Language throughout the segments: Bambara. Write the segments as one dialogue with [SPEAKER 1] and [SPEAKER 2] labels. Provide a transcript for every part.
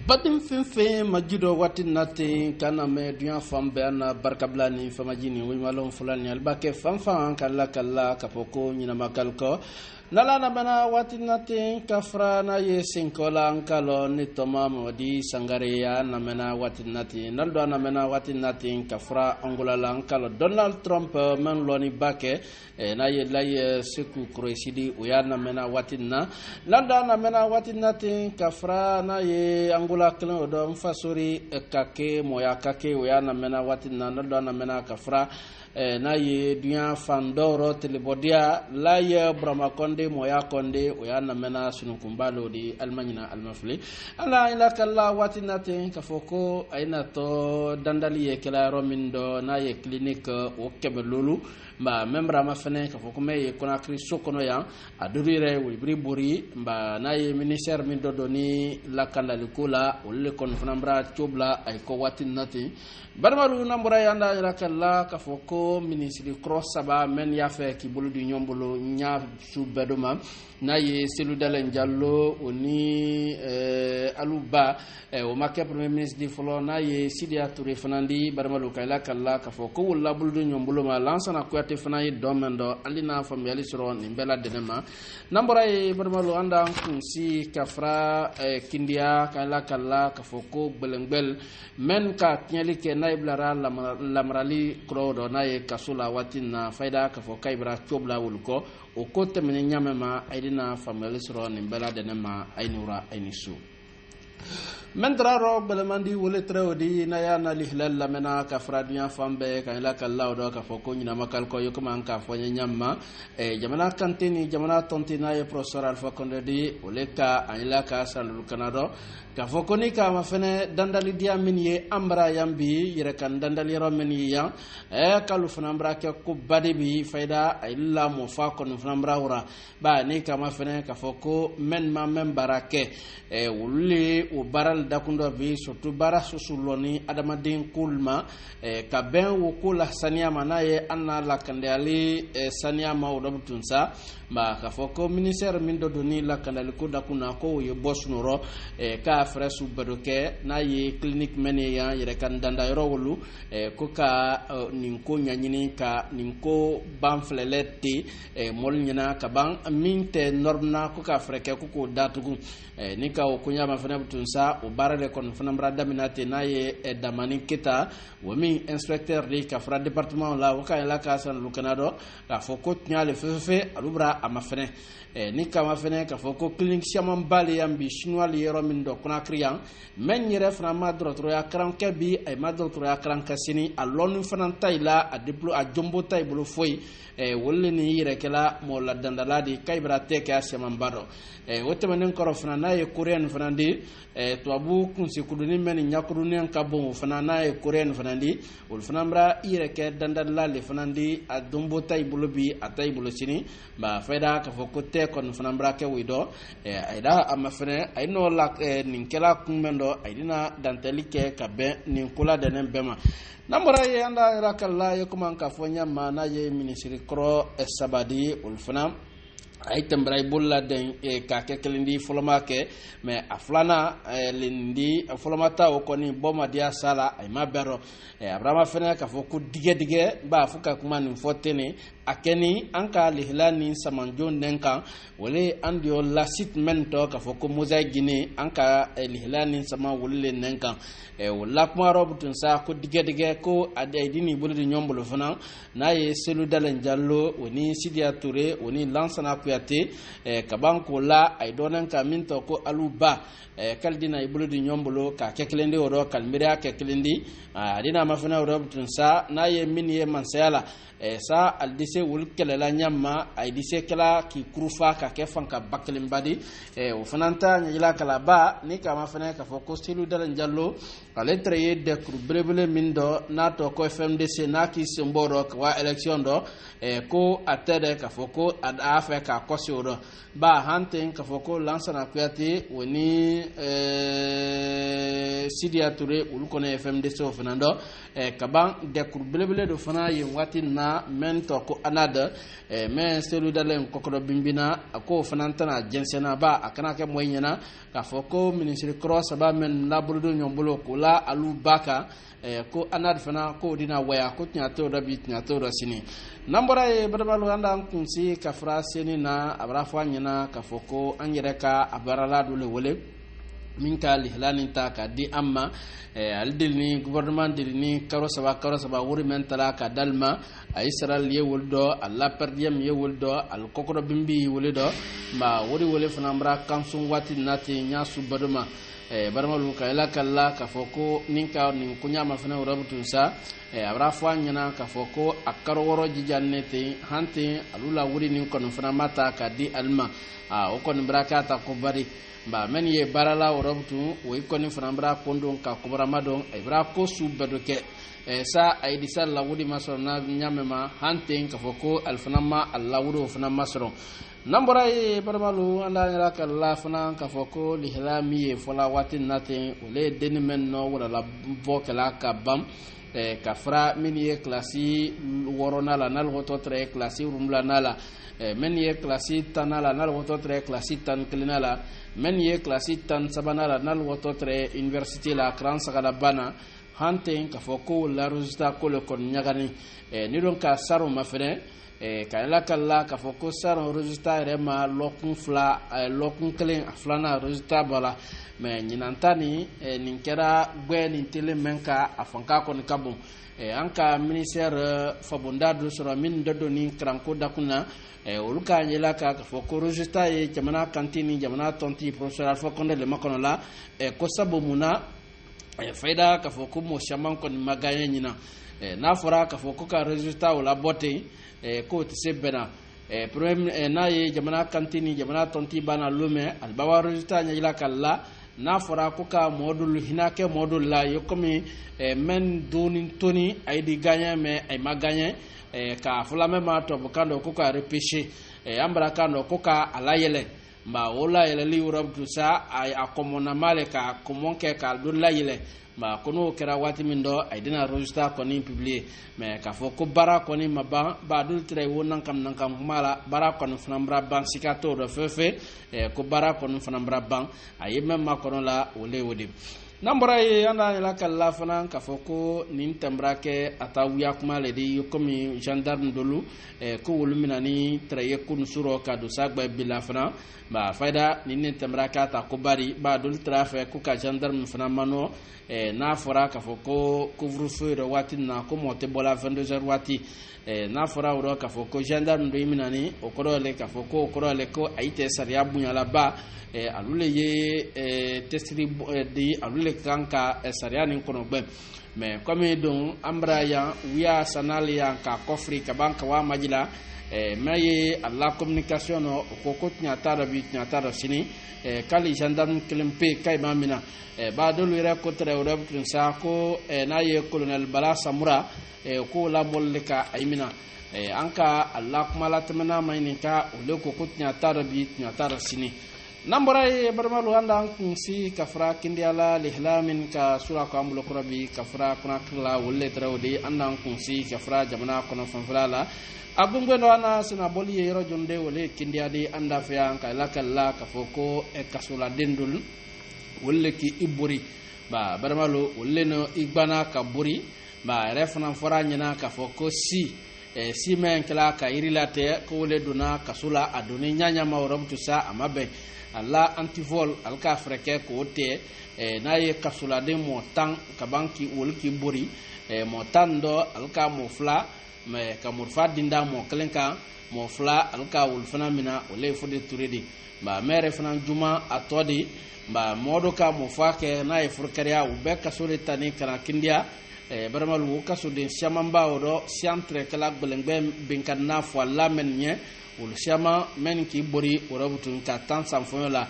[SPEAKER 1] Badim fin majido watin natin kana me duyan fambe ana barkabla ni famajini wi malon fulani albake fanfan kala kapoko nyina makalko nala na bana watin natin kafra na ye sinkola ankalo ni toma modi sangareya na mena watin natin naldo na mena watin natin kafra angola ankalo Donald Trump man loni bake na ye lay seku kroisidi uya na mena watin na naldo na mena watin natin kafra na ye angola klen do mfasori kake moya kake uya na mena watin na naldo na mena kafra na ye duyan fandoro telebodia la ye brama konde moya konde uya na mena sunukumbalo di almanyina almafli ala ila kala watina ten kafoko aina to dandali ye kala romindo na ye clinique o kebelulu mba membra mafene kafoko me ye konakri sokono ya adurire wibri buri mba na ye ministère min dodoni la kala likula ulle kon fanambra chobla ay ko watina ten barmaru nambura yanda ila kala kafoko ministre cross saba men ya fe ki bulu di nyombolo nya su beduma na ye selu dalen jallo oni aluba o make premier ministre di folo na ye Sidia Touré fanandi barmalu kayla kala kafoko wala bulu di nyombolo ma lansana ko ate fanayi domendo alina famiyali soro ni bela denema nambura ye barmalu anda kunsi kafra kindia kayla kala kafoko belengbel men ka nyali ke naiblara lamrali krodo na ye kasula watina faida kafo kaibra chobla wulko o kote mene nyamema aidina family soro ni bela denema ainura ainisu Mendra ro belemandi wole treodi na ya na lihlal la mena ka fradian fambe ka ila kallahu do ka foko nyina makal ko yoko man ka fonya nyamma jamana kantini jamana tontina ye professeur Alpha Condé di wole ka ila ka salul kanado ka foko ni ka mafene dandali dia min ye ambra yambi yere kan dandali ro men ya kalu fanambra ke ko badibi faida illa mo fa ko fanambra ura ba ni ka mafene ka foko men ma men barake wuli o baral dakundo bi surtout bara susuloni adamadin kulma ka ben wo kula saniama naye anna la kandali saniama o dobtunsa ma ka foko ministère min do doni la kandali ko dakuna ko ye bosnoro ka fresu bedoke naye clinique menia yere kan danda rowlu ko ka ninko nyanyini ka ninko banflelete mol nyina ka ban minte normna ko ka freke ko datugu ni ka o kunya ma fana butunsa o barale kon fana brada minate naye damani kita womi inspecteur de ka fra département la o ka la ka san lu kanado ka foko nyale fefe alubra amafene ni ka mafene ka foko clinique siamam bali yambi chinois li yero min do kuna kriyan men yere fana ma drotro ya kran kebi ay ma drotro ya kran kasini alonu fana tayla a diplo a jombo tay bulu foy wolle ni yere kala mo la dandala di kaybra teke siamam bado wote manen koro fana naye korean fana di to abu kunsi kuduni men nyakuduni an kabon fana naye korean fana di ul fana bra yere ke dandala le fana di a dombo tay bulu bi atay bulu sini ba faida ka foko te kon fana bra ke wido ayda amafene ay no lak ninkela kumendo aydina dantelike ka be ninkula denen bema nambara ye anda rakalla ye kuma ka fonya mana ye ministry kro sabadi ul fana ay tembray bulla den ka kekelindi foloma ke me aflana lindi foloma ta o koni boma dia sala ay mabero abrama fene ka foku dige ba fuka kuma ni fotene akeni anka lihlani samanjon nenka wole andio la sit mento ka foko mozai gine anka lihlani sama wole nenka wala kuma robutun sa ko dige ko ade dini buludi nyombolo fana naye selu dalen jallo woni Sidia Touré woni lansana kuyate kabanko la ay donan ka minto ko aluba kaldina ibuludi nyombolo ka keklende oro kalmira keklindi adina mafana robutun sa naye minye mansayala sa aldise wul kelela nyamma ay dise kala ki kurufa ka kefan ka bakelim badi o fananta nyila kala ba ni ka mafana ka foko selu dalan jallo ale treye de kurbrebele mindo nato ko FMDC na ki simboro kwa election do ko atede ka foko ad afa ka kosioro ba hanten ka foko lansana kuyati woni Sidia Touré ulu kone FMDC fana do kaban de kurbelebele do fana ye wati na men to ko anada men selu dalen kokoro bimbina ko fana tana jensena ba akana ke moyena ka foko ministre cross ba men labrudo nyombolo ko la alu baka ko anad fana ko dina waya ko tnyato da bit tnyato da sini nambora e badabalu anda kunsi ka fraseni na abrafa nyina ka foko anyereka abarala dole wole min ka lihlanin ta ka di amma aldilni gouvernement dilni karo saba wuri mentala ka dalma a Israel ye woldo alla perdiem ye woldo al kokoro bimbi woldo ma wuri wole fanambra kansun wati nati nya su baduma barmalu ka ila kala ka foko ninka nin kunya ma fana rabtu sa abra fwa nyana ka foko akaro woro jijannete hanti alula wuri nin kono fana mata ka di alma o kon brakata ko bari ba men ye barala rabtu o ikoni fana bra kondon ka kubara madon ibra ko su badoke sa ay di sala wuri masona nyamema hanti ka foko alfanama alla wuri fana masron nambora e barmalu anda ngira kala fana ka foko lihlami e fola watin natin ole denimen no wala la vokala ka bam ka fra mini classe worona la nal hoto tre classe rumla nala men ye classe tanala nal hoto tre classe tan klinala men ye classe tan sabanala nal hoto tre université la France kala bana hante ka foko la rusta ko le kon nyagani ni don ka saro mafere kayla kala ka foko saro register rema lokun fla lokun klen aflana register bala me nyinantani ninkera gwe ni tele menka afanka kon kabum anka ministère fabonda do soro min dodo ni kranko dakuna uluka nyela ka foko register e jamana kantini jamana tonti professeur alfa konde le makono la ko sabo muna faida ka foko mo shaman kon maganye nyina na fora ka foko ka register wala bote ko te sebena problem na ye jamana kantini jamana tonti bana lume albawa register nyila kala na fora ko ka modul hinake modul la yokomi men doni toni ay di gagner mais ay magagner ka fula mema to bukando ko ka repêcher ambra kando ko ka alayele ba wala yele li urabtu sa ay akomona male ka komonke ka do layele ba kono kera wati min do ay dina register ko ni publier mais ka fo ko bara ko ni maba ba dul tre wonan kam mala bara ko no fanambra ban sikato do fefe ko bara ko no fanambra ban ay memma kono la wole wodi nambora ye anda la kala fana ka foko nin tembrake atawiya kuma le di komi gendarme dolu ko wolumina ni traye kun suro ka do sagba bila fana ba faida nin tembraka ta ko bari ba dol trafe ko ka gendarme fana mano na fora ka foko couvre-feu ro wati na ko mote bola 22h wati na fora ro ka foko gendarme do iminani o koro le ka foko o koro le ko aite saria bunya la ba alule ye testri di alule kanka saria nin kono gbe mais comme donc ambraya wiya sanali yanka kofri ka banka wa majila maye alla communication no ko ko nyata bi nyata sini kali gendarme kelempe kay mamina ba dolu ira ko tre wala sa ko na ye colonel Bala Samura ko la molleka aymina anka alla kuma la tamana mainika ole ko ko nyata bi nyata sini nambora e barmalu anda kunsi kafra kindiala lihlamin ka sura ko ambulo kurabi kafra kuna kala wolle trawde anda kunsi kafra jamana kono fanfala abungwe no ana sina boli yero jonde wole kindiadi anda fiya ka lakalla ka foko e kasula dendul wolle ki iburi ba barmalu wolle no igbana ka buri ba refna fora nyina ka foko si men kala ka irilate ko wolle duna kasula adoni nyanya ma worabtu sa amabe alla antivol alka freke ko te na ye kasula de mo tan ka banki wolki buri mo tando alka mo fla me ka murfa dinda mo klenka mo fla alka wol fana mina ole fode turedi ba mere fana juma atodi ba modo ka mo fake na e furkariya u be kasule tani kana kindia baramal wu kasude shamamba odo siantre kala gbelengbe binkan na fo la menye ul shama men ki bori orabutun ka tan sanfoyo la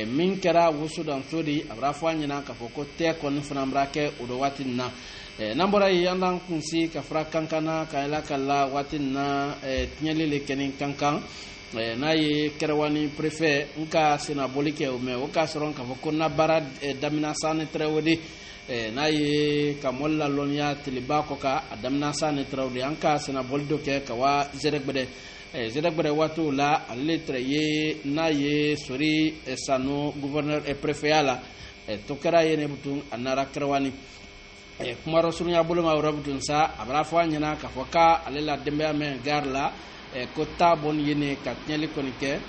[SPEAKER 1] min kera wusu dan sodi abrafa nyina ka foko te kon funamrake odo watinna nambora yi andan kunsi ka fra kankana ka ila kala watinna tnyelele kenin kankan n'a ye kɛrɛwani préfet nka sena boli kɛ o mɛ o ka sɔrɔ k'a fɔ ko na baara damina sa ni tɛrɛwodi n'a ye ka mɔli la lɔnniya tiliba kɔ ka a damina sa ni tɛrɛwodi an ka sena boli dɔ kɛ ka wa zɛrɛgbɛdɛ waatiw la ale tɛrɛ ye n'a ye sori sanu gouverneur préfet ya la to kɛra ye ne butun a nara kɛrɛwani kuma dɔ surunya bolo ma yɔrɔ butun sa a b'a fɔ a ɲɛna k'a fɔ ka ale la denbaya mɛn gare la ko taa bɔn yene ka tiɲɛli kɔni kɛ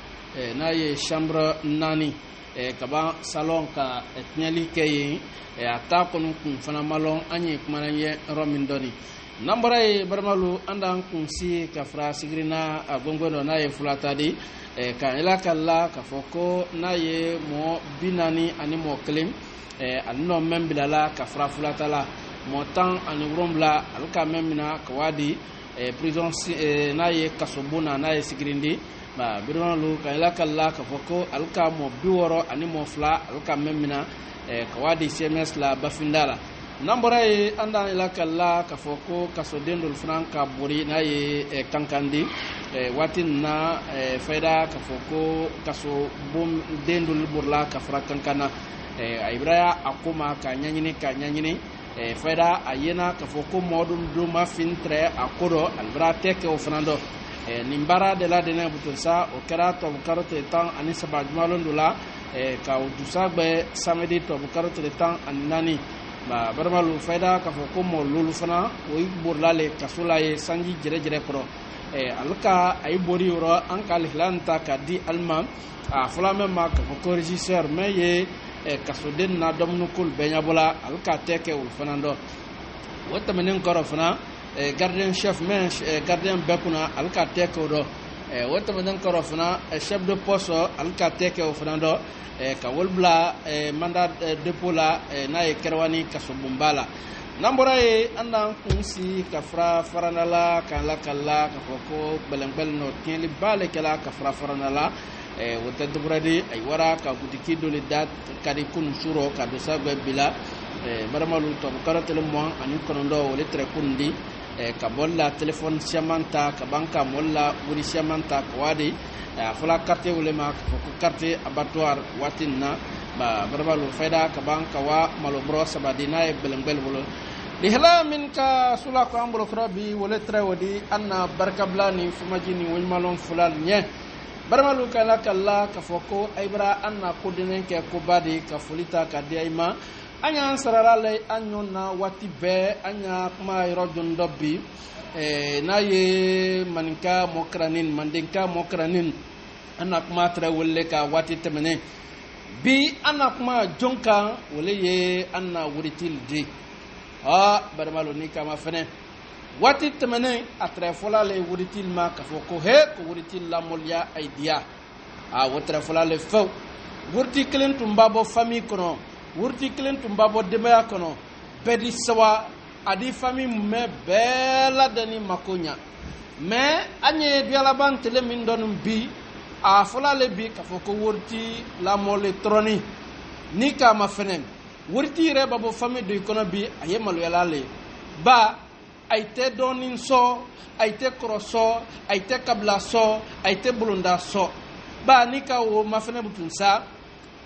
[SPEAKER 1] n'a ye chambre 4 ka ban salon ka tiɲɛli kɛ yen a taa kɔni kun fana ma lɔn an ye kumana ye yɔrɔ min dɔni n'an bɔra ye barimalu an d'an kun si ka fara sigirina a gɔngɔn dɔ n'a ye fulata di ka ila kala k'a fɔ ko n'a ye mɔgɔ 40 ani mɔgɔ 1 ale nɔ mɛn bilala ka fara fulata la mɔgɔ 17 ale ka mɛn mina ka wadi prison n'a ye kasobo na n'a ye sigirindi birimalu ka ila kala k'a fɔ ko ale ka mɔgɔ 60 ani mɔgɔ 2 ale ka mɛn mina ka wadi CMS la Bafinda la n'an bɔra ye an d'an ila kala k'a fɔ ko kasoden dɔ fana ka bori n'a ye kankandi waati nin na fayida k'a fɔ ko kasobon den dɔ borila ka fara kankana a yibira a ko ma ka ɲɛɲini fayida a yena k'a fɔ ko mɔdun do ma fin tɛrɛ a ko dɔ alibira tɛ kɛ o fana dɔ nin baara de la dɛnɛ butun sa o kɛra tɔbukaro tile 13 jumalon dɔ la ka o dusa gbɛ samedi tɔbukaro tile 14 barimalu fayida k'a fɔ ko mɔɔ lolu fana o yi borila le kaso la ye sanji jɛrɛjɛrɛ kɔrɔ ale ka a yi bori yɔrɔ an ka lihilan ta ka di alima a fɔla mɛn ma k'a fɔ ko régisseur mɛ ye kasoden na dɔmnukul bɛɛ ɲɛbɔla ale ka tɛ kɛ olu fana dɔ o tɛmɛnen kɔrɔ fana gardien chef mɛ gardien bɛɛ kunna ale ka tɛ kɛ o dɔ o tɛmɛnen kɔrɔ fana chef de poste ale ka tɛ kɛ o fana dɔ ka wali bila mandat dépôt la n'a ye kɛrɛwani kasobonba la n'an bɔra ye an d'an kun si ka fara faranda la k'an lakala k'a fɔ ko gbɛlɛngbɛlɛn nɔ tiɲɛli ba le kɛla ka fara faranda la o tɛ dɔwɛrɛ a wara ka butiki dɔ le da ka di kunu surɔ ka dosa gbɛ bila barimalu tɔbukaro tele 19 o le tɛrɛ kunu di ka mɔli la téléphone siaman ta ka ban ka mɔli la wuri siaman ta ka wadi a fɔla quartier wele ma k'a fɔ ko quartier abattoir waati nin na barimalu fayida ka ban ka wa malobɔrɔ 3 di n'a ye gbɛlɛngbɛlɛn bolo lihala min ka sula ko an bolo kɔrɔ bi wole tɛrɛ o di an na barikabila ni famaji ni walimalɔn fula ɲɛ barimalu ka la kala k'a fɔ ko ayibara an na kodenen kɛ koba de ka foli ta ka di ayi ma an y'an sarara la an ɲɔ na waati bɛɛ an y'a kuma yɔrɔ jɔn dɔ bi n'a ye maninka mɔkaranin mandenka mɔkaranin an na kuma tɛrɛ wele ka waati tɛmɛnen bi an na kuma jɔn kan wele ye an na wuritil di barimalu ni kama fɛnɛ waati tɛmɛnen a tɛrɛ fɔla le wuritil ma k'a fɔ ko ko wuritil lamɔliya ay diya o tɛrɛ fɔla le few wuriti kelen tun b'a bɔ famille kɔnɔ wuriti kelen tun b'a bɔ denbaya kɔnɔ bɛɛ di sawa a di famille mɛ bɛɛ ladɛnni mako ɲa mais an ye duyalaban tele min dɔnni bi a fɔla le bi k'a fɔ ko wuriti lamɔli tɔrɔni ni k'a ma fɛnɛ wuriti yɛrɛ b'a bɔ famille dɔ kɔnɔ bi a ye maloyala le ba a tɛ dɔɔni sɔ a tɛ kɔrɔ sɔ a tɛ kabila sɔ a tɛ bolonda sɔ ba ni ka o ma fɛnɛ butun sa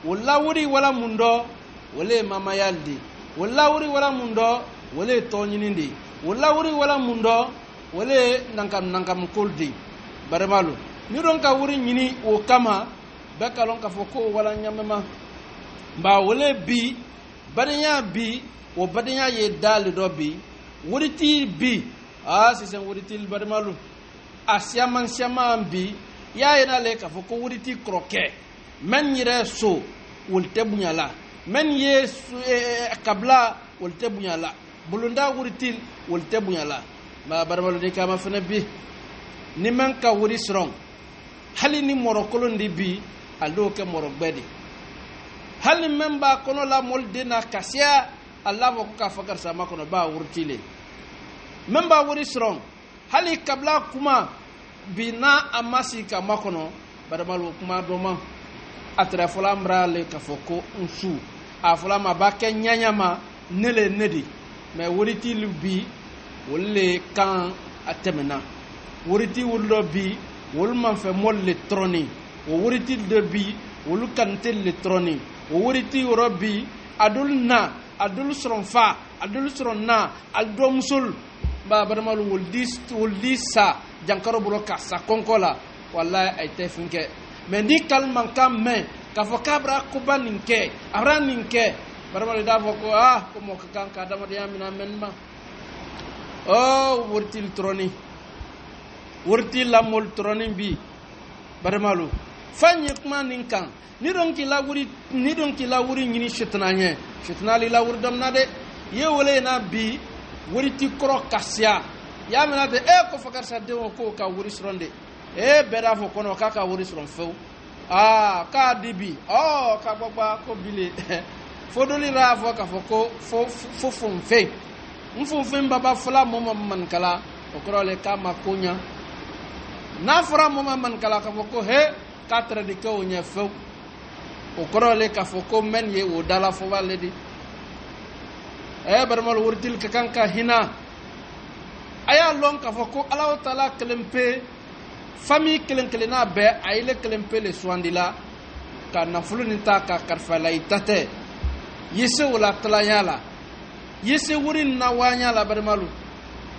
[SPEAKER 1] o lawuri wala mun dɔ wole mamayal di o lawuri wala mun dɔ wole tɔɲini di o lawuri wala mun dɔ wole nankam kol di barimalu ni don ka wuri ɲini o kama bɛɛ ka lɔn k'a fɔ ko wala ɲamɛma ba wole bi badenya bi o badenya ye dali dɔ bi wuriti bi sisan wuriti barimalu a siaman bi y'a ye n'ale k'a fɔ ko wuriti kɔrɔkɛ mɛn yɛrɛ so woli tɛ bonya la mɛn ye kabila woli tɛ bonya la bolonda wuriti woli tɛ bonya la barimalu ni kama fɛnɛ bi ni mɛn ka wuri sɔrɔ hali ni mɔrɔkolon di bi a dɔw kɛ mɔrɔgbɛ de hali mɛn b'a kɔnɔ la mɔli den na kasiya Allah ko k'a fɔ karisa ma kɔnɔ b'a wuriti le mɛn b'a wuri sɔrɔ hali kabila kuma bi n'a a ma sigi ka ma kɔnɔ barimalu kuma dɔ ma a tɛrɛ fɔla mara le k'a fɔ ko n su a fɔla ma b'a kɛ ɲaɲa ma ne le ne de mais wuriti bi olu le kan a tɛmɛna wuriti wuli dɔ bi wol man fe mol le troni o wuriti de bi wol kantel le troni o wuriti robbi adul sronfa adul sronna adul musul ba barmal wol disa jankaro buro ka sa konkola wallahi ay te finke mais ni kalman kam men ka fo kabra ko baninke abra ninke barmal da fo ko ko mo kan ka dama de yamina menma wurtil troni wurtil lamol troni bi barmalu fanyi kuma ninkan ni don ki la wuri nyini shitnanye shitnali la wuri dam na de ye wole na bi wuriti kro kasya ya mena de ko fakar sa de ko ka wuri sronde beda fo kono ka wuri sron few ka dibi ka gbagba ko bile fodoli ra fo ka fo ko fo fon fe mfun baba fula mo man kala o krole ka makunya na fura mo man kala ka fo ko ka tradi ko nya few o krole ka fo ko men ye o dala fo waledi barmal wurtil ka kanka hina aya lon ka fo ko Allah taala kelempe fami kelenkelena be ayile kelempe le swandila ka nafuluni ta ka karfala itate yese wala tala yala yese wurin na wanya la barmalu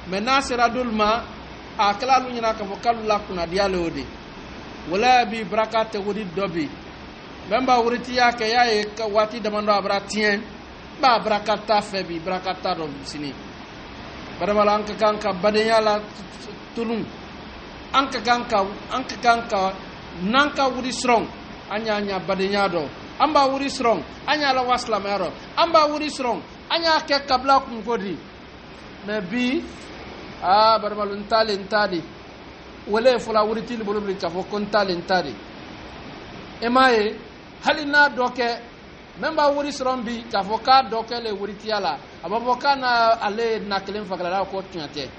[SPEAKER 1] menasira dulma akala lu nyina ka fo kala kuna dialo odi wala bi brakate wodi dobi memba wuriti yake yaye ka wati damando abra tien ba brakata febi brakata do sini barmala anka kanka badenya la tulun anka kanka nanka wuri strong anya badenya do amba wuri strong anya la wasla mero amba wuri strong anya ke kabla kun godi nabi barmalun talentadi wala fula wuri til bulubli ka fo kon talentadi emaye halina doke memba wuri strombi ka fo ka doke le wuri tiala ababo kana ale na kelen fakala ko tiate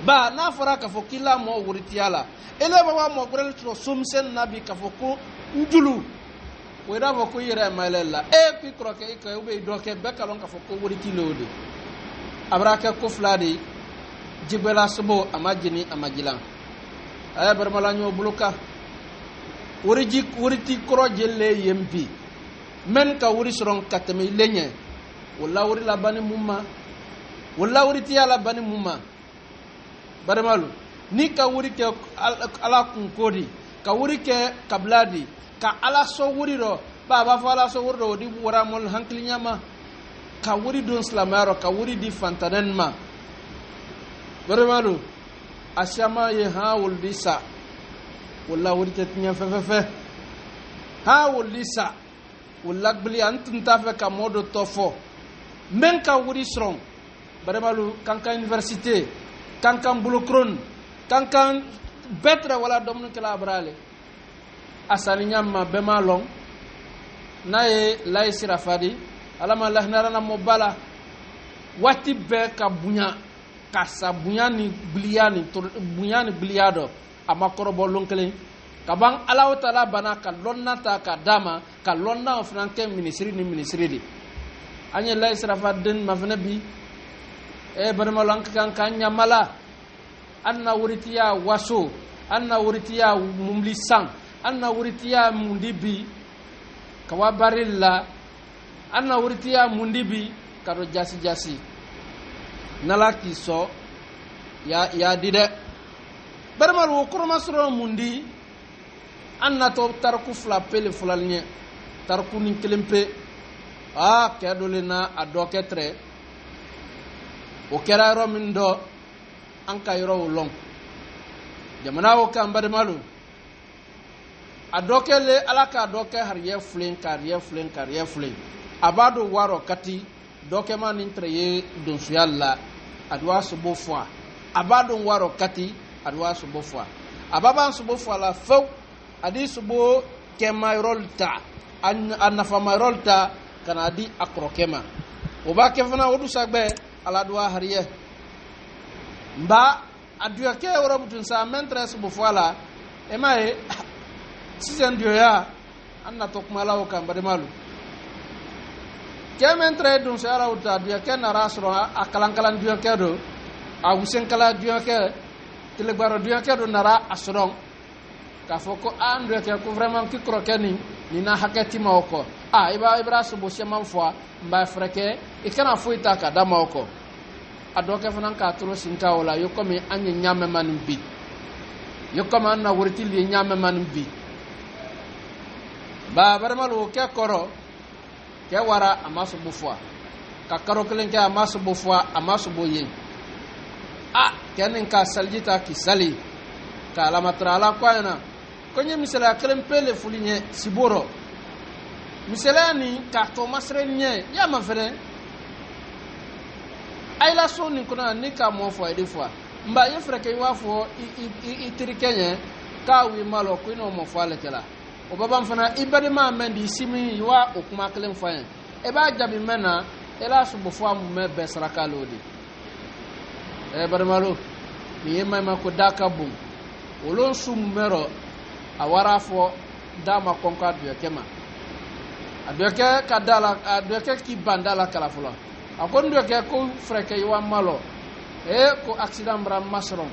[SPEAKER 1] ba na fora ka fo kila mo wuri tiala ele baba mo gorel to sumsen nabi ka fo ko njulu wera fo ko yere malela pi kroke ka ube doke be kalon ka fo ko wuri tilode abraka ko fladi jibela subo amajini amajilan aya barmala nyo buluka wuri ti kro jelle yempi men ka wuri soron katame lenye wala wuri la bani mumma wala wuri ti ala bani mumma barmalu ni ka wuri ke ala kun kodi ka wuri ke kabladi ka ala so wuri ro baba fa ala so wuri ro di wura mol hankli nyama ka wuri don slamaro ka wuri di fantanenma barmalu ashama ye ha wulisa wala wuri te tinya fe ha wulisa wala gbli antum ta fe ka modo tofo men ka wuri strong baremalu kankan université kankan bulukron kankan betre wala domnu kala brale asani nyamma be malong naye lay sirafadi alama lahnarana mobala wati be ka bunya kasa bunyani bunyani bliado amakoro bolonkele kabang Allah taala bana ka lonna ta ka dama ka lonna franke ministry di anya lay sirafadin mafnabi barmalank kan kanya mala anna wuritiya waso anna wuritiya mumlisan anna wuritiya mundibi kawabarilla anna wuritiya mundibi karo jasi nalaki so ya dide barmal wo kurma suro mundi anna to tarku flapele fulalnya tarku nin kelempe kedolena adoketre o keraro min do anka yoro long jamana o kan barmalu adokele alaka doke har ye flen abado waro kati doke man intreye don suyalla adwa subo fwa abado waro kati adwa subo fwa ababa subo fwa la fo adi subo kemayrolta annafa mayrolta kana di akrokema oba kefana odu sagbe ala dua hariye mba aduya ke eurobutun sa mentre subo fwa la emae sisen dioya anna tokmala o kan bademalu kemen tre dun sara uta dia ken rasro akalan-kalan dia kedo a usen kala dia ke telegbaro duya ke do nara asron ka foko ando ke ko vraiment ki krokeni ni na hakati mawko ibra subo shema fwa mba freke ikana fuita ka da mawko adoke fanan ka tro sinta wala yokomi anye nyame man bi yokoma na wurti li nyame man bi ba barmalu ke koro ke wara amasu bufwa ka karo kelen ke amasu bufwa amasu boye kenin ka saljita ki sali ka alamatra ala kwana konye misala kelen pele fulinye siboro misala ni ka to masrenye ya mafere ay la soni kuna ni ka mo fo ede fo mba ye freke wa fo itirikenya ka wi malo ko no mo fo alekela o baba mfana ibade ma mendi simi wa okuma kelen fo en e ba jabi mena e la subo fo am me besraka lodi e bar malo ni yema ma ko daka bum wolon sum mero awara fo dama konka de kema adoke kadala adoke ki bandala kala fula akon do ke ko freke yiwa malo ko accident bram masron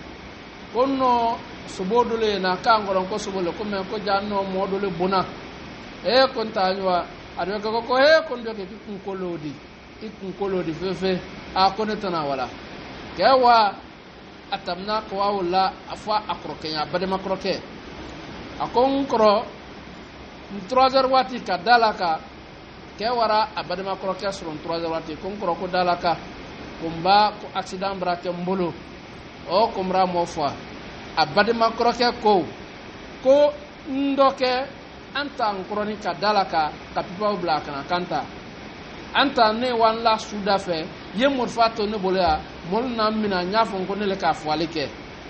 [SPEAKER 1] konno subodule na kangoron ko subole ko men ko janno module buna kon tanywa adoke ko kon do ke kun kolodi fefe akonetana wala kewa atamna ko wala afwa akroke ya bade makroke akon kro 3h wati ka dalaka ke wara abade makroke sur 3h wati kon kro ko dalaka kumba ko accident brake mbolo o kumra mofwa abade makroke ko ndoke anta nkroni ka dalaka ka pipa blaka na kanta anta ne wan la suda fe ye morfato ne bolea mol na mina nyafon ko ne le ka fwalike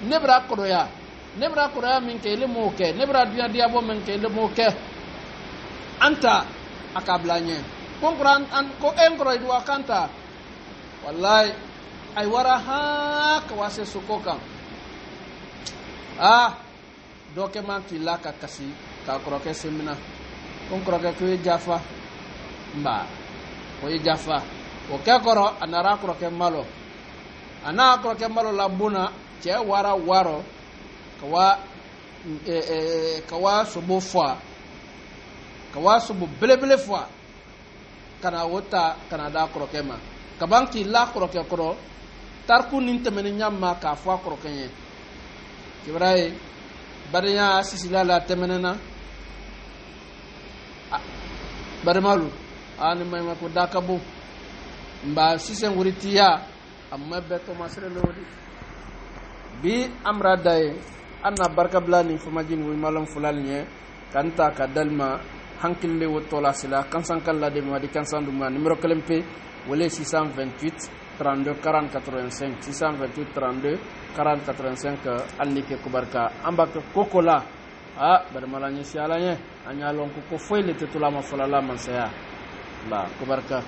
[SPEAKER 1] nebra kroya min ke le moke nebra dia bo min ke le moke anta akablanye konkran an ko enkro idwa kanta wallahi ay wara ha ka wase sukoka doke man ki la ka kasi ka kroke semina konkroke ko jafa mba ko jafa o ke koro anara kroke malo ana kroke malo labuna che wara waro kawa subu fwa kawa subu belebele fwa kana wota kana da kroke ma kabanki la kroke koro tarku nintemeni nyamma ka fwa kroke nye kibrai bariya sisila la temenena barmalu ani mai ko dakabu mba sisen wuritiya amma beto masre lodi bi amra day anna barka blani fumajin wi malam fulal nye kanta ka dalma hankille wotola sila kansan kala de madi kansan duma numero kelempe wala 628 32 40 85 628 32 40 85 annike ko barka ambaka kokola barmalanya sialanya anyalon ko foyle tetula ma fulala man saya la ko barka